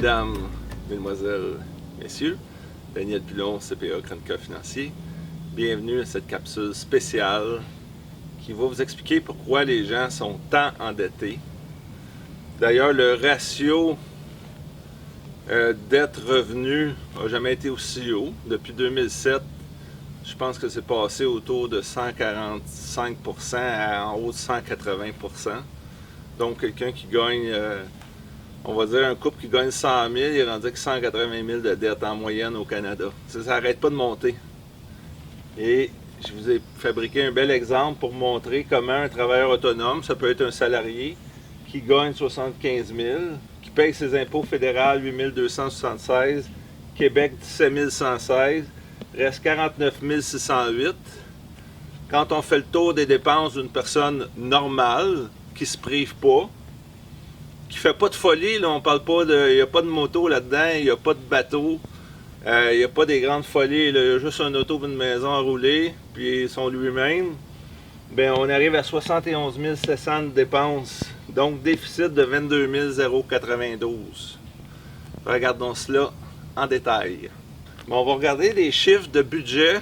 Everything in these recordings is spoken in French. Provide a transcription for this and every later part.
Mesdames, Mesdemoiselles, Messieurs, Daniel Pilon, CPA Chroniqueur financier. Bienvenue à cette capsule spéciale qui va vous expliquer pourquoi les gens sont tant endettés. D'ailleurs, le ratio dette-revenu n'a jamais été aussi haut. Depuis 2007, je pense que c'est passé autour de 145% à en haut de 180%. Donc, quelqu'un qui gagne, on va dire un couple qui gagne 100 000, il est rendu avec 180 000 de dette en moyenne au Canada. Ça n'arrête pas de monter. Et je vous ai fabriqué un bel exemple pour montrer comment un travailleur autonome, ça peut être un salarié qui gagne 75 000, qui paye ses impôts fédéraux 8 276, Québec 17 116, reste 49 608. Quand on fait le tour des dépenses d'une personne normale, qui ne se prive pas, qui fait pas de folie, là, on parle pas de. Il n'y a pas de moto là-dedans, il n'y a pas de bateau, il n'y a pas des grandes folies, là, il y a juste un auto et une maison à rouler, puis son lui-même. Bien, on arrive à 71 700 de dépenses, donc déficit de 22 092. Regardons cela en détail. Bon, on va regarder les chiffres de budget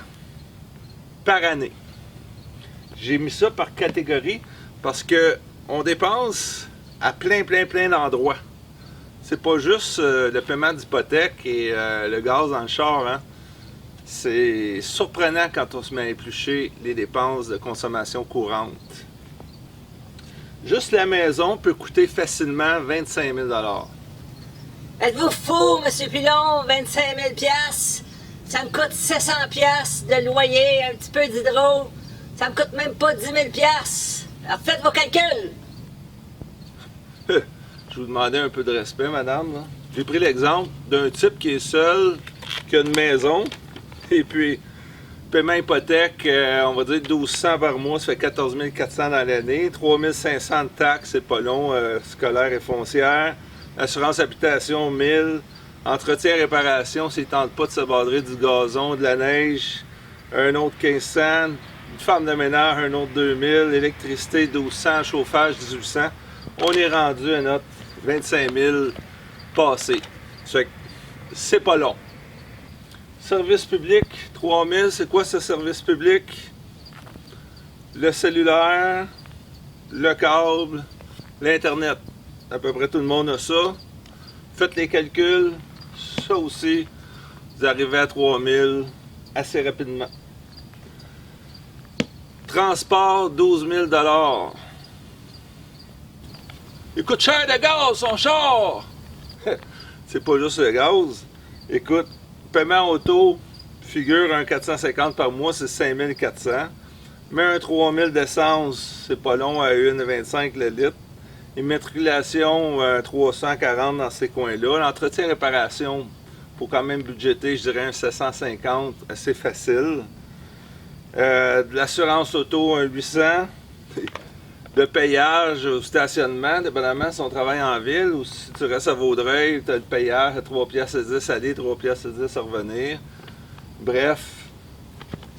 par année. J'ai mis ça par catégorie parce que on dépense à plein d'endroits. C'est pas juste le paiement d'hypothèque et le gaz dans le char, hein? C'est surprenant quand on se met à éplucher les dépenses de consommation courante. Juste la maison peut coûter facilement 25 000 $. Êtes-vous fou, M. Pilon? 25 000 $? Ça me coûte 700 $ de loyer, un petit peu d'hydro. Ça me coûte même pas 10 000 $. Alors faites vos calculs! Je vous demandais un peu de respect, madame. J'ai pris l'exemple d'un type qui est seul, qui a une maison, et puis paiement hypothèque, on va dire 1200 par mois, ça fait 14 400 dans l'année, 3500 de taxes, c'est pas long, scolaire et foncière, assurance habitation 1000, entretien et réparation, s'il ne tente pas de se badrer du gazon, de la neige, un autre 1500, une femme de ménage, un autre 2000, électricité 1200, chauffage 1800. On est rendu à notre 25 000 passé. C'est pas long. Service public, 3 000. C'est quoi ce service public? Le cellulaire, le câble, l'Internet. À peu près tout le monde a ça. Faites les calculs. Ça aussi, vous arrivez à 3 000 assez rapidement. Transport, 12 000 $. Il coûte cher de gaz, son char! C'est pas juste le gaz. Écoute, paiement auto, figure un 450 par mois, c'est 5 400. Mais un 3 000 d'essence, c'est pas long, à 1,25 le litre. Immatriculation, 340 dans ces coins-là. L'entretien et réparation, il faut quand même budgéter, je dirais un 750, assez facile. De l'assurance auto, un 800. De payage au stationnement, dépendamment si on travaille en ville ou si tu restes à Vaudreuil, tu as le payage à 3 piastres et 10 aller, 3 piastres et 10 à revenir. Bref,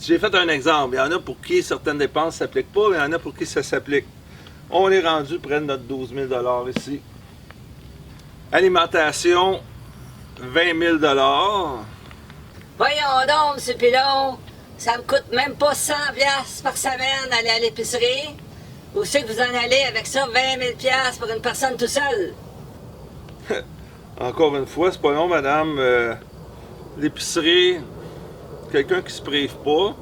j'ai fait un exemple. Il y en a pour qui certaines dépenses ne s'appliquent pas, mais il y en a pour qui ça s'applique. On est rendu près de notre 12 000 $ ici. Alimentation, 20 000 $. Voyons donc, M. Pilon, ça me coûte même pas 100 $ par semaine aller à l'épicerie. Où c'est que vous en allez avec ça, 20 000 $ pour une personne tout seul? Encore une fois, c'est pas long, madame. L'épicerie, quelqu'un qui se prive pas,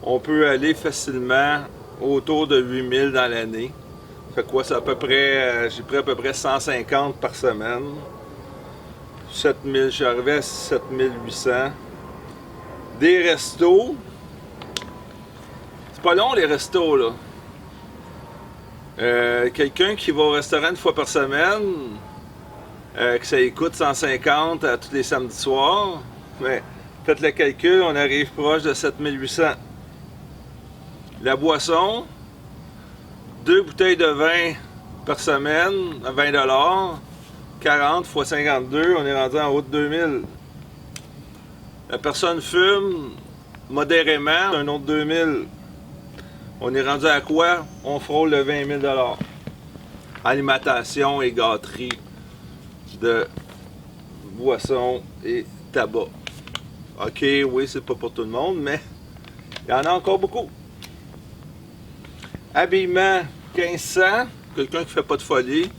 on peut aller facilement autour de 8 000 dans l'année. Fait quoi, c'est à peu près, j'ai pris à peu près 150 par semaine. 7 000, je suis arrivé à 7 800. Des restos. C'est pas long, les restos, là. Quelqu'un qui va au restaurant une fois par semaine, que ça lui coûte 150 à tous les samedis soirs, mais faites le calcul, on arrive proche de 7 800. La boisson, 2 bouteilles de vin par semaine, à 20 $, 40 x 52, on est rendu en haut de 2000. La personne fume modérément, un autre 2000. On est rendu à quoi? On frôle le 20 000 $. Alimentation et gâterie de boissons et tabac. OK, oui, c'est pas pour tout le monde, mais il y en a encore beaucoup. Habillement, 1500. Quelqu'un qui fait pas de folie.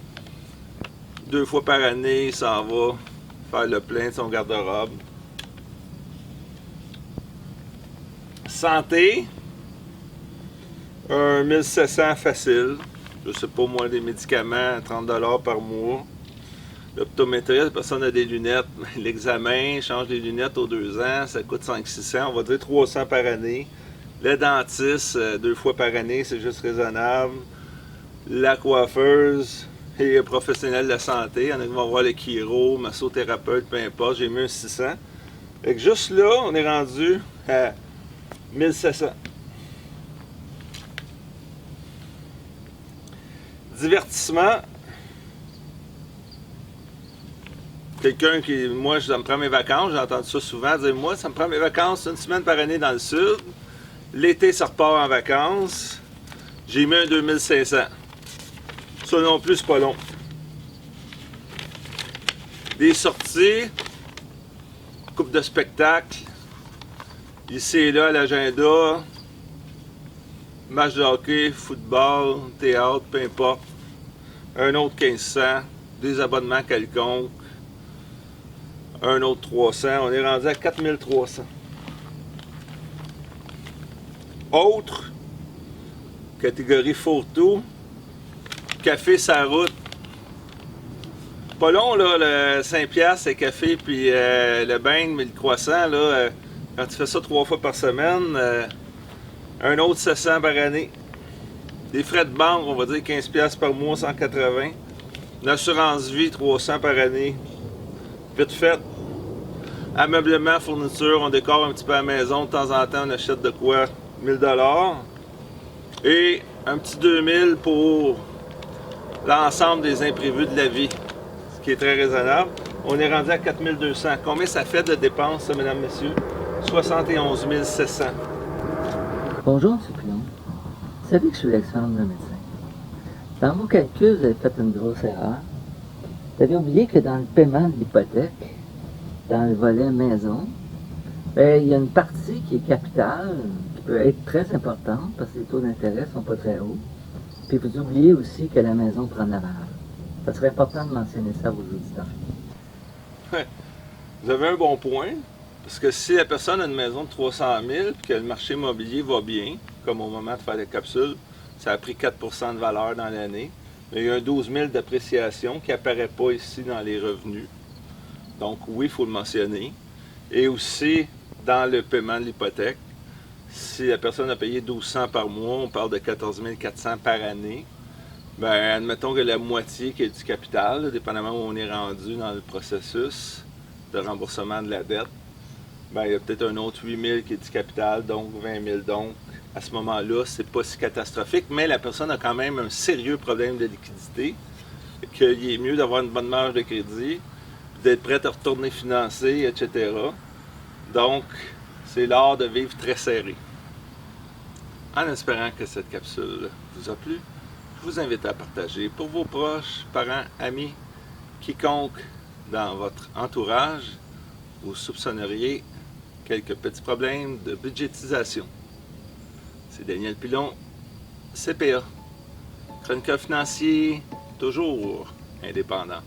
2 fois par année, il s'en va faire le plein de son garde-robe. Santé, un 1700 facile. Je sais pas moi, des médicaments, 30$ par mois. L'optométriste, la personne a des lunettes. L'examen, change les lunettes aux 2 ans, ça coûte 500-600, on va dire 300 par année. Le dentiste, 2 fois par année, c'est juste raisonnable. La coiffeuse et le professionnel de la santé, il y en a qui vont voir le chiro, massothérapeute, peu importe, j'ai mis un 600. Fait que juste là, on est rendu à 1700. Divertissement. Quelqu'un qui, moi, ça me prend mes vacances, j'ai entendu ça souvent, dire moi, ça me prend mes vacances 1 semaine par année dans le sud. L'été, ça repart en vacances. J'ai mis un 2500. Ça non plus, c'est pas long. Des sorties, coupe de spectacle. Ici et là, l'agenda. Match de hockey, football, théâtre, peu importe. Un autre 1500. Des abonnements quelconques. Un autre 300. On est rendu à 4300. Autre, catégorie photo, café sur route. Pas long, là, le 5$, c'est café, puis le bain, mais le croissant, là, quand tu fais ça 3 fois par semaine, un autre 700 par année. Des frais de banque, on va dire 15$ par mois, 180. Une assurance vie, 300 par année. Vite fait. Ameublement, fourniture, on décore un petit peu à la maison, de temps en temps, on achète de quoi? 1000$. Et un petit 2000$ pour l'ensemble des imprévus de la vie, ce qui est très raisonnable. On est rendu à 4200. Combien ça fait de dépenses, ça, mesdames, messieurs? 71 700. Bonjour, M. Pilon. Vous savez que je suis l'ex-femme d'un médecin. Dans vos calculs, vous avez fait une grosse erreur. Vous avez oublié que dans le paiement de l'hypothèque, dans le volet maison, il y a une partie qui est capitale, qui peut être très importante parce que les taux d'intérêt ne sont pas très hauts. Puis vous oubliez aussi que la maison prend de la valeur. Ça serait important de mentionner ça à vos auditeurs. Ouais. Vous avez un bon point, parce que si la personne a une maison de 300 000 et que le marché immobilier va bien, comme au moment de faire les capsules, ça a pris 4% de valeur dans l'année, mais il y a un 12 000 d'appréciation qui n'apparaît pas ici dans les revenus. Donc oui, il faut le mentionner. Et aussi, dans le paiement de l'hypothèque, si la personne a payé 1200 par mois, on parle de 14 400 par année. Ben, admettons que la moitié qui est du capital, là, dépendamment où on est rendu dans le processus de remboursement de la dette, ben, il y a peut-être un autre 8 000 qui est du capital, donc 20 000. Donc, à ce moment-là, c'est pas si catastrophique, mais la personne a quand même un sérieux problème de liquidité, qu'il est mieux d'avoir une bonne marge de crédit, d'être prête à retourner financer, etc. Donc, c'est l'art de vivre très serré. En espérant que cette capsule vous a plu, je vous invite à partager pour vos proches, parents, amis, quiconque dans votre entourage, vous soupçonneriez quelques petits problèmes de budgétisation. C'est Daniel Pilon, CPA, chroniqueur financier, toujours indépendant.